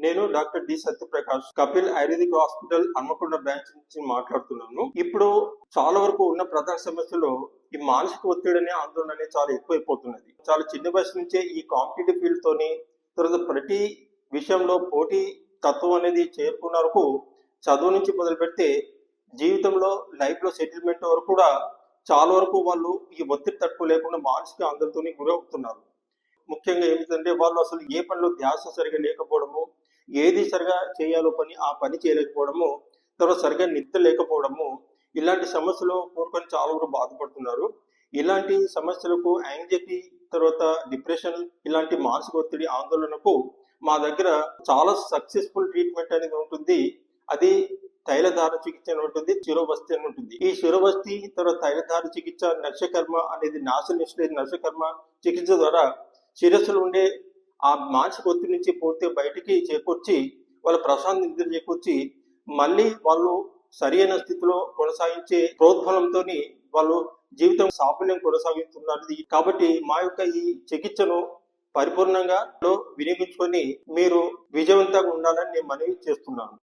నేను doctor D Satyaprakash, Kapil Ayurvedic hospital Hanamkonda branch నుంచి మాట్లాడుతున్నాను. ఇప్పుడు చాలా వరకు ఉన్న ప్రధాన సమస్యలు ఈ మానసిక ఒత్తిడి అనే ఆందోళన అనేది చాలా ఎక్కువైపోతున్నది. చాలా చిన్న వయసు నుంచే ఈ కాంపిటేటివ్ ఫీల్డ్ తోని, తర్వాత ప్రతి విషయంలో పోటీ తత్వం అనేది చేరుకున్న వరకు, చదువు నుంచి మొదలు పెడితే జీవితంలో లైఫ్ లో సెటిల్మెంట్ వరకు కూడా చాలా వరకు వాళ్ళు ఈ ఒత్తిడి తట్టుకోలేకుండా మానసిక ఆందోళనతో గురవుతున్నారు. ముఖ్యంగా ఏమిటంటే వాళ్ళు అసలు ఏ పనిలో ధ్యాస సరిగా లేకపోవడము, ఏది సరిగా చేయాలో ఆ పని చేయలేకపోవడము, తర్వాత సరిగా నిద్ర లేకపోవడము, ఇలాంటి సమస్యలు కోరుకొని చాలా వరకు బాధపడుతున్నారు. ఇలాంటి సమస్యలకు యాంగ్జైటీ, తర్వాత డిప్రెషన్, ఇలాంటి మానసిక ఒత్తిడి ఆందోళనకు మా దగ్గర చాలా సక్సెస్ఫుల్ ట్రీట్మెంట్ అనేది ఉంటుంది. అది తైలధార చికిత్స అని ఉంటుంది, శిరోవస్తి అని ఉంటుంది. ఈ శిరోవస్తి తర్వాత తైలధార చికిత్స, నర్షకర్మ అనేది నర్షకర్మ చికిత్స ద్వారా శిరస్సులో ఉండే ఆ మానసిక ఒత్తిడి నుంచి పూర్తిగా బయటికి చేకూర్చి వాళ్ళ ప్రశాంత నిద్ర చేకూర్చి మళ్ళీ వాళ్ళు సరైన స్థితిలో కొనసాగించే ప్రోద్బలంతో వాళ్ళు జీవితం సాఫల్యం కొనసాగిస్తున్నారు. కాబట్టి మా యొక్క ఈ చికిత్సను పరిపూర్ణంగా వినియోగించుకొని మీరు విజయవంతంగా ఉండాలని నేను మనవి చేస్తున్నాను.